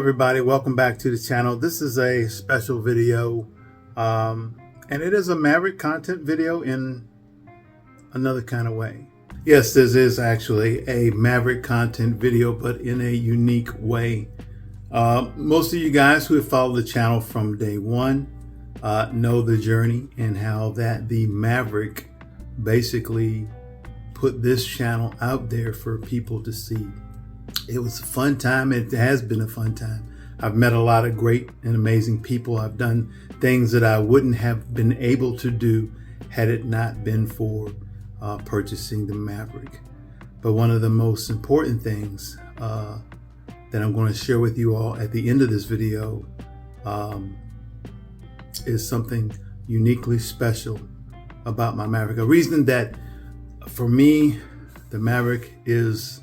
everybody, welcome back to the channel. This is a special video and it is a Maverick content video in another kind of way. Yes, this is actually a Maverick content video, but in a unique way. Most of you guys who have followed the channel from day one know the journey and how that the Maverick basically put this channel out there for people to see. It was a fun time. It has been a fun time. I've met a lot of great and amazing people. I've done things that I wouldn't have been able to do had it not been for purchasing the Maverick. But one of the most important things that I'm going to share with you all at the end of this video is something uniquely special about my Maverick. A reason that for me, the Maverick is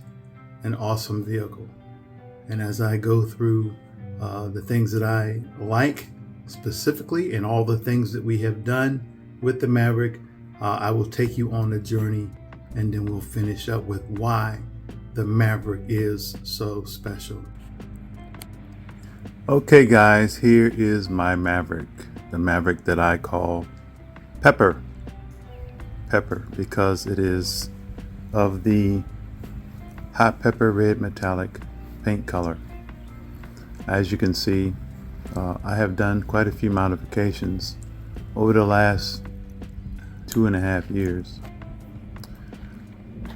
an awesome vehicle. And as I go through the things that I like specifically and all the things that we have done with the Maverick, I will take you on a journey, and then we'll finish up with why the Maverick is so special. Okay guys, here is my Maverick. The Maverick that I call Pepper. Pepper, because it is of the hot pepper red metallic paint color. As you can see, I have done quite a few modifications over the last 2.5 years,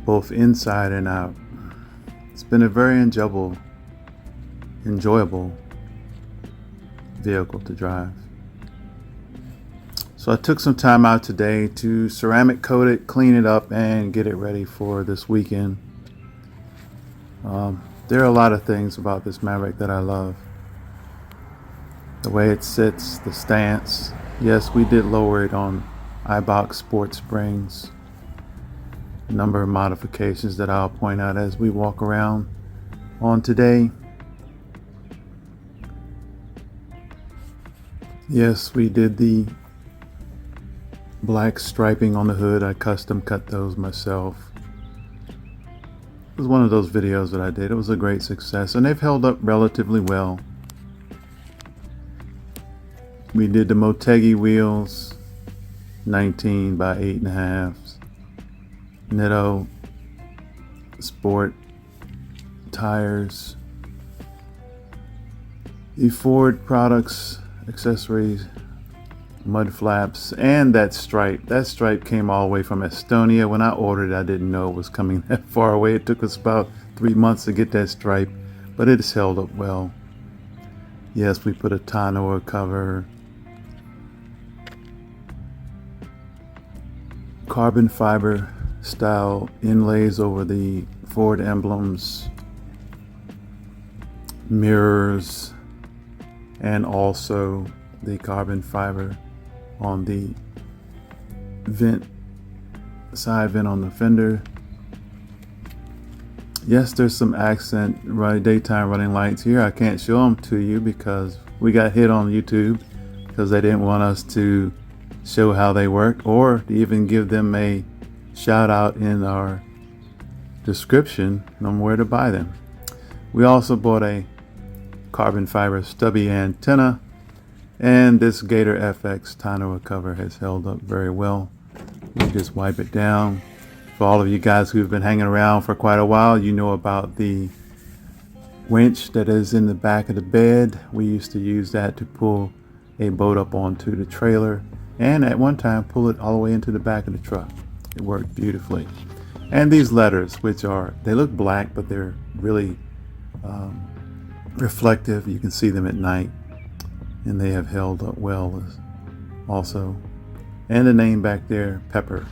both inside and out. It's been a very enjoyable vehicle to drive. So I took some time out today to ceramic coat it, clean it up, and get it ready for this weekend. There are a lot of things about this Maverick that I love. The way it sits, the stance. Yes, we did lower it on iBox Sport Springs. A number of modifications that I'll point out as we walk around on today. Yes, we did the black striping on the hood. I custom cut those myself. It was one of those videos that I did. It was a great success, and they've held up relatively well. We did the Motegi wheels, 19 by 8.5. Netto Sport tires. The Ford products, accessories, mud flaps, and that stripe. That stripe came all the way from Estonia. When I ordered it, I didn't know it was coming that far away. It took us about 3 months to get that stripe, but it has held up well. Yes, we put a tonneau cover, carbon fiber style inlays over the Ford emblems, mirrors, and also the carbon fiber on the side vent on the fender. Yes, there's some accent daytime running lights here. I can't show them to you because we got hit on YouTube because they didn't want us to show how they work or to even give them a shout out in our description on where to buy them. We also bought a carbon fiber stubby antenna, and this Gator FX tonneau cover has held up very well. We just wipe it down. For all of you guys who've been hanging around for quite a while, you know about the winch that is in the back of the bed. We used to use that to pull a boat up onto the trailer, and at one time pull it all the way into the back of the truck. It worked beautifully. And these letters, which they look black, but they're really reflective. You can see them at night, and they have held up well also. And the name back there, Pepper.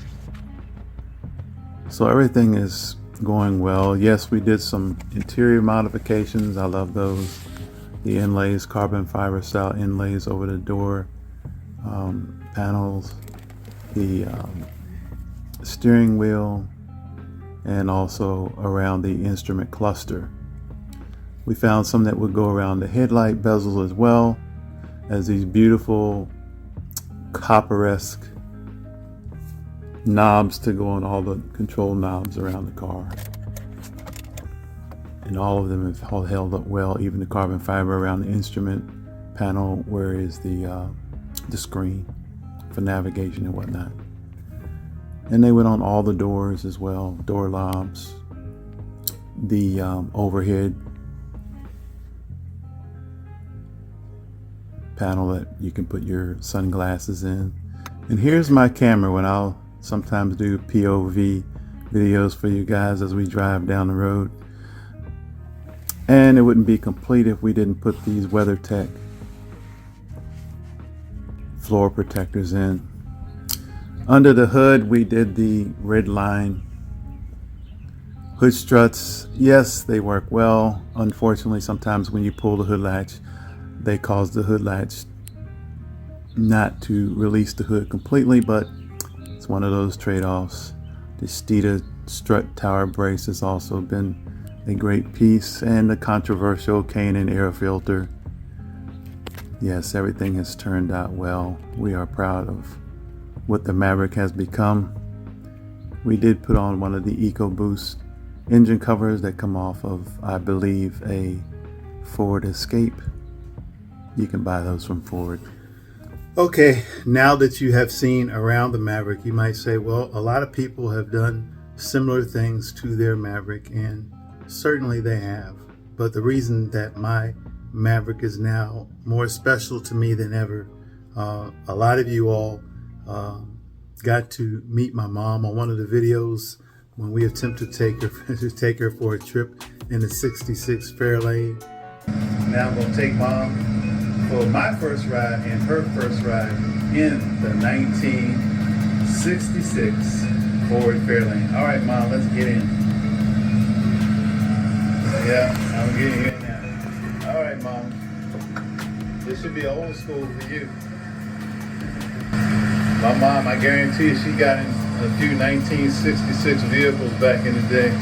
So everything is going well. Yes, we did some interior modifications. I love those. The inlays, carbon fiber style inlays over the door panels, the steering wheel, and also around the instrument cluster. We found some that would go around the headlight bezels as well as these beautiful copper-esque knobs to go on all the control knobs around the car. and all of them have held up well. Even the carbon fiber around the instrument panel, where is the screen for navigation and whatnot. And they went on all the doors as well, door knobs, the overhead panel that you can put your sunglasses in. And here's my camera when I'll sometimes do POV videos for you guys as we drive down the road. And it wouldn't be complete if we didn't put these WeatherTech floor protectors in. Under the hood, we did the red line hood struts. Yes, they work well. Unfortunately, sometimes when you pull the hood latch, they cause the hood latch not to release the hood completely, but it's one of those trade-offs. The Steeda strut tower brace has also been a great piece, and the controversial K&N air filter. Yes, everything has turned out well. We are proud of what the Maverick has become. We did put on one of the EcoBoost engine covers that come off of, I believe, a Ford Escape. You can buy those from Ford. Okay, now that you have seen around the Maverick, you might say, well, a lot of people have done similar things to their Maverick, and certainly they have. But the reason that my Maverick is now more special to me than ever, a lot of you all got to meet my mom on one of the videos when we attempted to take her for a trip in the 66 Fairlane. Now I'm going to take Mom for my first ride and her first ride in the 1966 Ford Fairlane. All right, Mom, let's get in. Yeah, I'm getting in now. All right, Mom. This should be old school for you. My mom, I guarantee you, she got in a few 1966 vehicles back in the day. A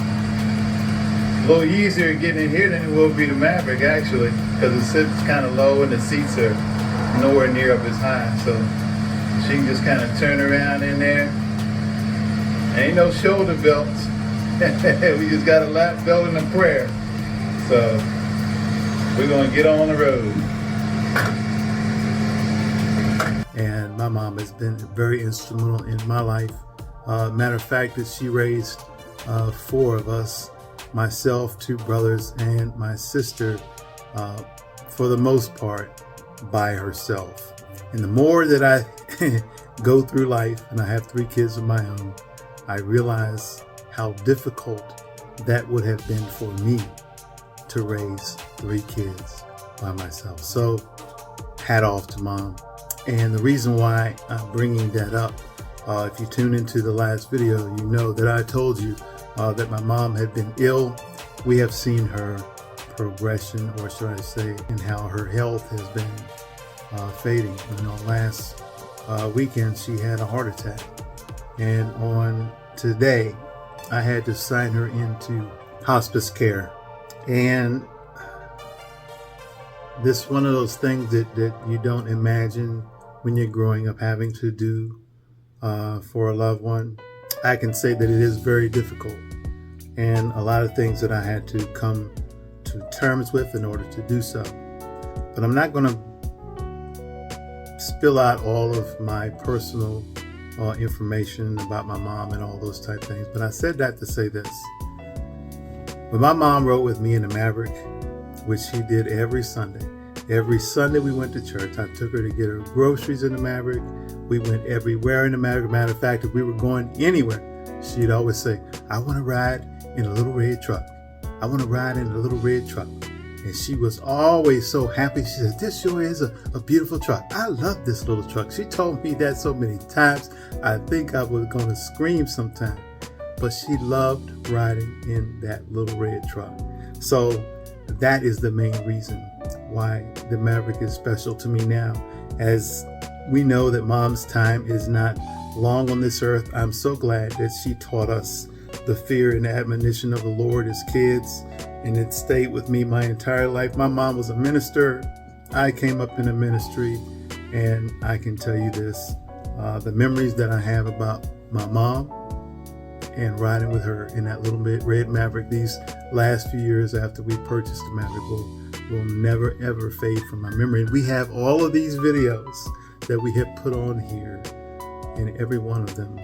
little easier getting in here than it will be the Maverick, actually, because it sits kind of low and the seats are nowhere near up as high. So she can just kind of turn around in there. Ain't no shoulder belts. We just got a lap belt and a prayer. So we're going to get on the road. And my mom has been very instrumental in my life. Matter of fact, that she raised 4 of us, myself, 2 brothers, and my sister, for the most part, by herself. And the more that I go through life, and I have 3 kids of my own, I realize how difficult that would have been for me to raise 3 kids by myself. So, hat off to Mom. And the reason why I'm bringing that up, if you tune into the last video, you know that I told you that my mom had been ill. We have seen her progression, or should I say, and how her health has been fading. You know, last weekend she had a heart attack, and on today I had to sign her into hospice care. And this one of those things that you don't imagine when you're growing up having to do for a loved one. I can say that it is very difficult, and a lot of things that I had to come to terms with in order to do so. But I'm not going to spill out all of my personal information about my mom and all those type things. But I said that to say this. When my mom rode with me in the Maverick, which she did every Sunday we went to church. I took her to get her groceries in the Maverick. We went everywhere in the Maverick. Matter of fact, if we were going anywhere, she'd always say, I want to ride in a little red truck. I want to ride in a little red truck. And she was always so happy. She said, this sure is a beautiful truck. I love this little truck. She told me that so many times. I think I was going to scream sometime. But she loved riding in that little red truck. So that is the main reason why the Maverick is special to me now. As we know that Mom's time is not long on this earth, I'm so glad that she taught us the fear and admonition of the Lord as kids, and it stayed with me my entire life. My mom was a minister. I came up in a ministry, and I can tell you this, the memories that I have about my mom and riding with her in that little red Maverick these last few years after we purchased the Maverick will never ever fade from my memory. And we have all of these videos that we have put on here, and every one of them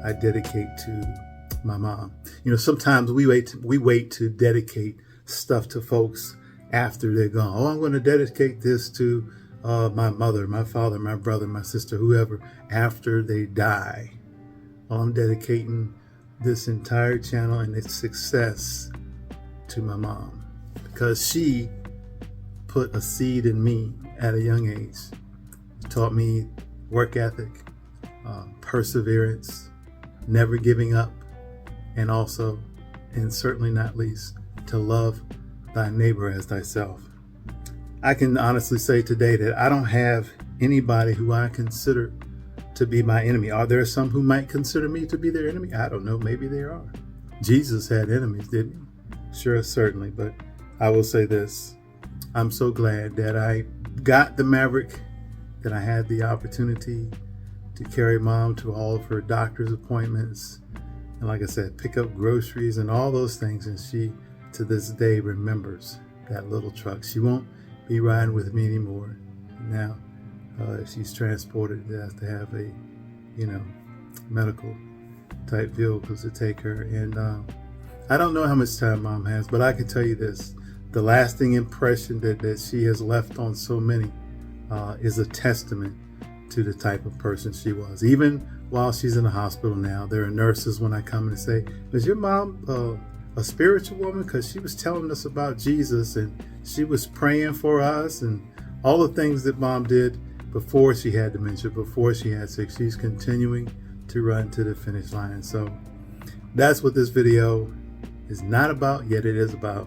I dedicate to my mom. You know, sometimes we wait to dedicate stuff to folks after they're gone. Oh, I'm going to dedicate this to my mother, my father, my brother, my sister, whoever, after they die. Well, I'm dedicating this entire channel and its success to my mom, because she put a seed in me at a young age. She taught me work ethic, perseverance, never giving up, and also, and certainly not least, to love thy neighbor as thyself. I can honestly say today that I don't have anybody who I consider to be my enemy. Are there some who might consider me to be their enemy? I don't know. Maybe there are. Jesus had enemies, didn't he? Sure, certainly. But I will say this. I'm so glad that I got the Maverick, that I had the opportunity to carry mom to all of her doctor's appointments. And like I said, pick up groceries and all those things. And she, to this day, remembers that little truck. She won't be riding with me anymore. Now, if she's transported, she has to have a, medical type vehicles to take her. And I don't know how much time mom has, but I can tell you this. The lasting impression that she has left on so many is a testament to the type of person she was. Even while she's in the hospital now, there are nurses when I come and say, was your mom a spiritual woman? Because she was telling us about Jesus, and she was praying for us, and all the things that mom did before she had dementia, before she had sick. She's continuing to run to the finish line. So that's what this video is not about, yet it is about.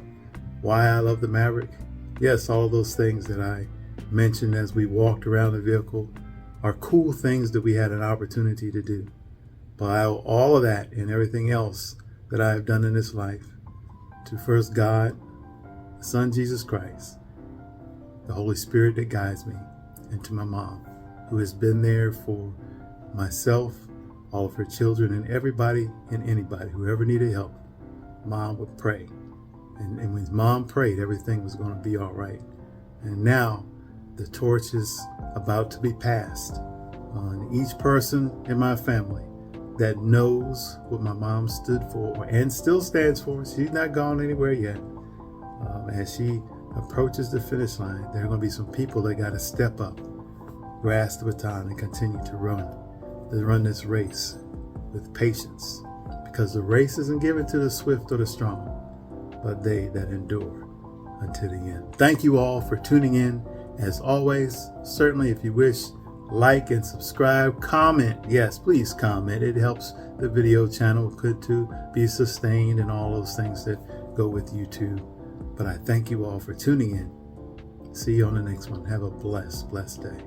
Why I love the Maverick. Yes, all those things that I mentioned as we walked around the vehicle are cool things that we had an opportunity to do. But I owe all of that and everything else that I have done in this life to first God, the Son Jesus Christ, the Holy Spirit that guides me, and to my mom, who has been there for myself, all of her children, and everybody and anybody who ever needed help. Mom would pray. And when mom prayed, everything was going to be all right. And now the torch is about to be passed on each person in my family that knows what my mom stood for and still stands for. She's not gone anywhere yet. As she approaches the finish line, there are going to be some people that got to step up, grasp the baton, and continue to run this race with patience. Because the race isn't given to the swift or the strong, but they that endure unto the end. Thank you all for tuning in. As always, certainly if you wish, like and subscribe, comment. Yes, please comment. It helps the video channel to be sustained and all those things that go with YouTube. But I thank you all for tuning in. See you on the next one. Have a blessed day.